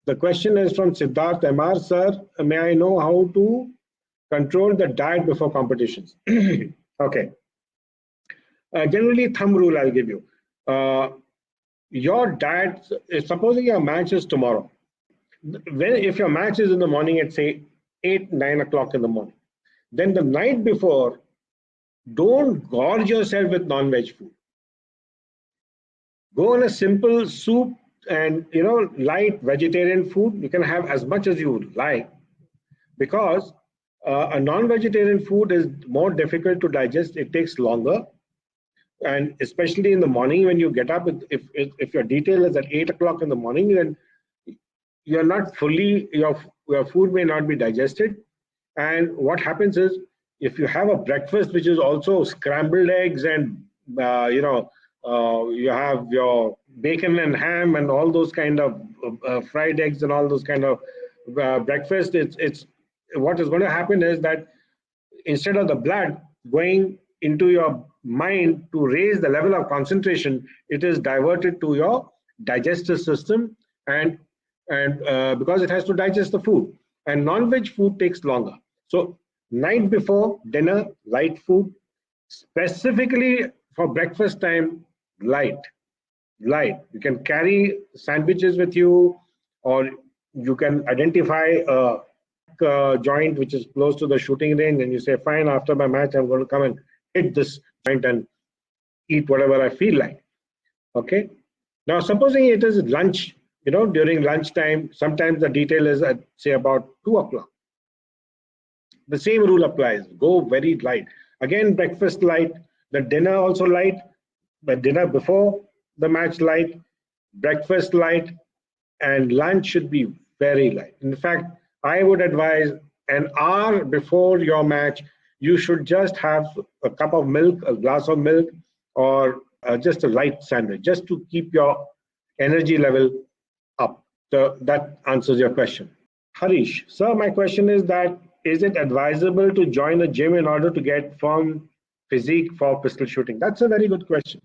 The question is from Siddharth MR. Sir, may I know how to control the diet before competitions? Okay. Generally, thumb rule I'll give you. Your diet, supposing your match is tomorrow. If your match is in the morning at say 8, 9 o'clock in the morning, then the night before, don't gorge yourself with non-veg food. Go on a simple soup and light vegetarian food. You can have as much as you like, because a non-vegetarian food is more difficult to digest. It takes longer, and especially in the morning when you get up, if your detail is at 8 o'clock in the morning, then you're not fully, your food may not be digested. And what happens is, if you have a breakfast which is also scrambled eggs and you have your bacon and ham and all those kind of fried eggs and all those kind of breakfast, it's what is going to happen is that instead of the blood going into your mind to raise the level of concentration, it is diverted to your digestive system, and because it has to digest the food, and non-veg food takes longer. So night before dinner, light food. Specifically for breakfast time, light. You can carry sandwiches with you, or you can identify a joint which is close to the shooting range, and you say, fine, after my match I'm going to come and hit this joint and eat whatever I feel like. Okay. Now supposing it is lunch, during lunchtime, sometimes the detail is at say about 2 o'clock. The same rule applies. Go very light. Again, breakfast light, the dinner also light, the dinner before the match light, breakfast light, and lunch should be very light. In fact, I would advise an hour before your match, you should just have a cup of milk, a glass of milk, or just a light sandwich, just to keep your energy level up. So that answers your question. Harish, sir, my question is that, is it advisable to join a gym in order to get firm physique for pistol shooting? That's a very good question.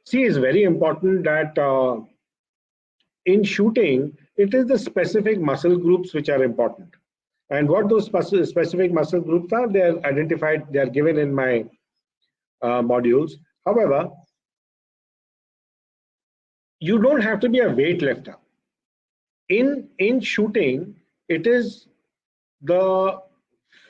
See, it's very important that in shooting, it is the specific muscle groups which are important. And what those specific muscle groups are, they are identified, they are given in my modules. However, you don't have to be a weightlifter. In shooting, it is the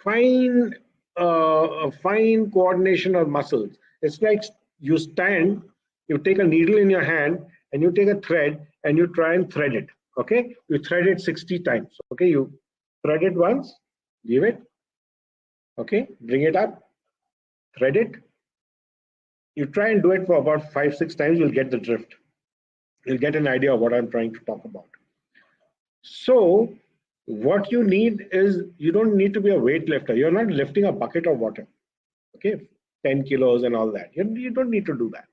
fine coordination of muscles. It's like you stand, you take a needle in your hand, and you take a thread and you try and thread it. Okay, you thread it 60 times. Okay, you thread it once, leave it. Okay, bring it up, thread it. You try and do it for about 5-6 times, you'll get the drift. You'll get an idea of what I'm trying to talk about. So what you need is, you don't need to be a weightlifter. You're not lifting a bucket of water, okay, 10 kilos and all that. You don't need to do that.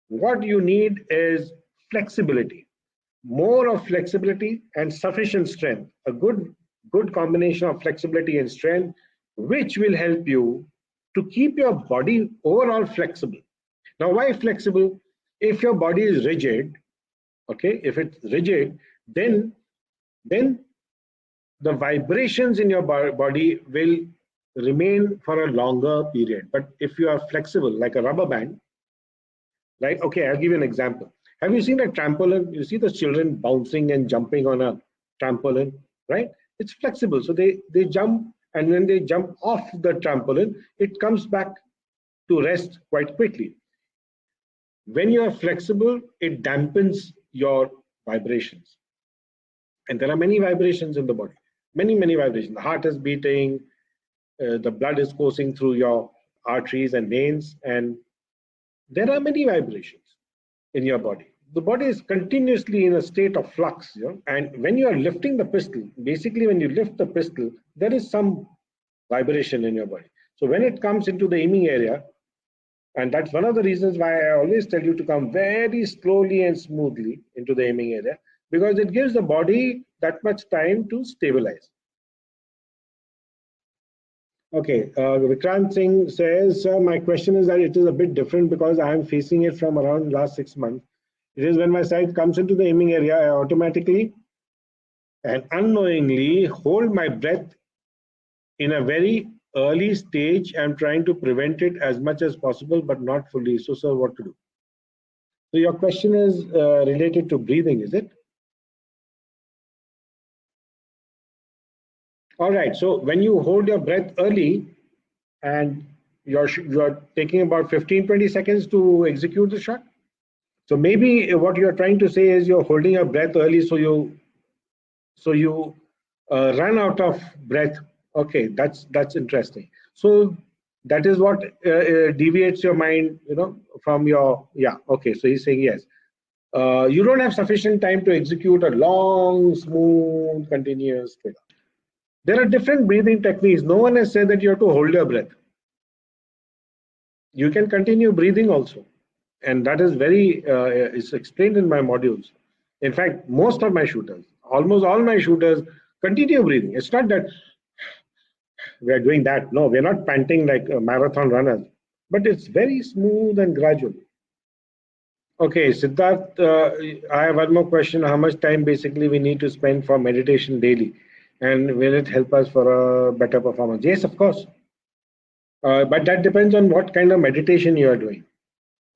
What you need is flexibility, more of flexibility and sufficient strength. A good combination of flexibility and strength, which will help you to keep your body overall flexible. Now, why flexible? If your body is rigid, okay, if it's rigid, then the vibrations in your body will remain for a longer period. But if you are flexible, like a rubber band, right? Okay, I'll give you an example. Have you seen a trampoline? You see the children bouncing and jumping on a trampoline, right? It's flexible. So they jump, and when they jump off the trampoline, it comes back to rest quite quickly. When you are flexible, it dampens your vibrations. And there are many vibrations in the body, many vibrations. The heart is beating, the blood is coursing through your arteries and veins, and there are many vibrations in your body. The body is continuously in a state of flux, and when you are lifting the pistol, basically when you lift the pistol, there is some vibration in your body. So when it comes into the aiming area, and that's one of the reasons why I always tell you to come very slowly and smoothly into the aiming area, because it gives the body that much time to stabilize. Okay, Vikrant Singh says, my question is that it is a bit different because I am facing it from around last 6 months. It is when my sight comes into the aiming area, I automatically and unknowingly hold my breath in a very early stage. I'm trying to prevent it as much as possible, but not fully. So, sir, what to do? So, your question is related to breathing, is it? All right. So, when you hold your breath early and you're taking about 15-20 seconds to execute the shot. So maybe what you're trying to say is you're holding your breath early, so you run out of breath. Okay, that's interesting. So that is what deviates your mind, from your, yeah. Okay, so he's saying yes. You don't have sufficient time to execute a long, smooth, continuous trigger. There are different breathing techniques. No one has said that you have to hold your breath. You can continue breathing also, and that is very is explained in my modules. In fact, most of my shooters, almost all my shooters, continue breathing. It's not that we are doing that. No, we're not panting like marathon runners, but it's very smooth and gradual. Okay, Siddharth, I have one more question. How much time basically we need to spend for meditation daily, and will it help us for a better performance? Yes, of course, but that depends on what kind of meditation you are doing.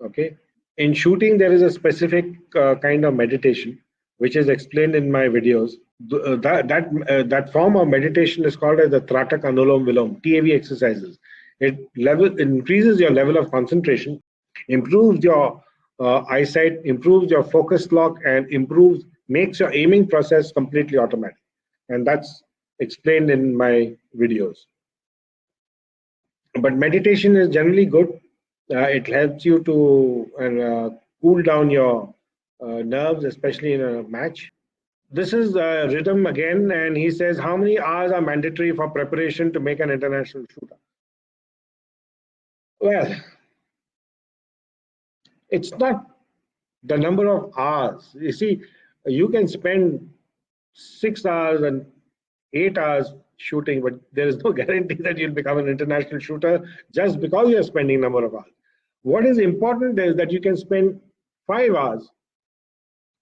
Okay, in shooting there is a specific kind of meditation which is explained in my videos. That form of meditation is called as the Tratak Anulom Vilom, TAV exercises. It increases your level of concentration, improves your eyesight, improves your focus lock, and makes your aiming process completely automatic. And that's explained in my videos. But meditation is generally good. It helps you to cool down your nerves, especially in a match. This is Rhythm again, and he says, how many hours are mandatory for preparation to make an international shooter? Well, it's not the number of hours. You see, you can spend 6 hours and 8 hours shooting, but there is no guarantee that you'll become an international shooter just because you're spending number of hours. What is important is that you can spend 5 hours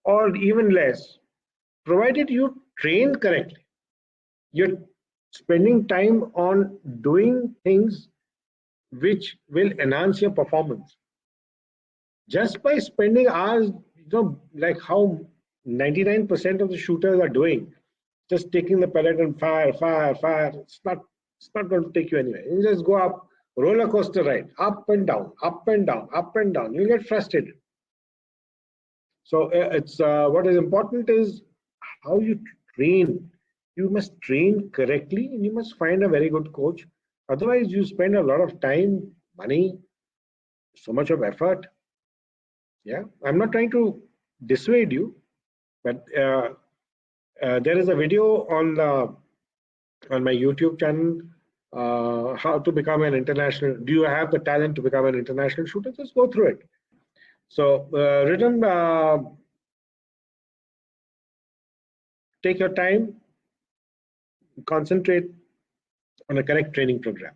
or even less, provided you train correctly. You're spending time on doing things which will enhance your performance. Just by spending hours, like how 99% of the shooters are doing, just taking the pellet and fire, fire, fire. It's not going to take you anywhere. You just go up, roller coaster ride, up and down, up and down, up and down. You get frustrated. So it's what is important is how you train. You must train correctly, and you must find a very good coach. Otherwise, you spend a lot of time, money, so much of effort. Yeah, I'm not trying to dissuade you, but there is a video on my YouTube channel. How to become an international? Do you have the talent to become an international shooter? Just go through it. So, Rhythm, take your time, concentrate on a correct training program.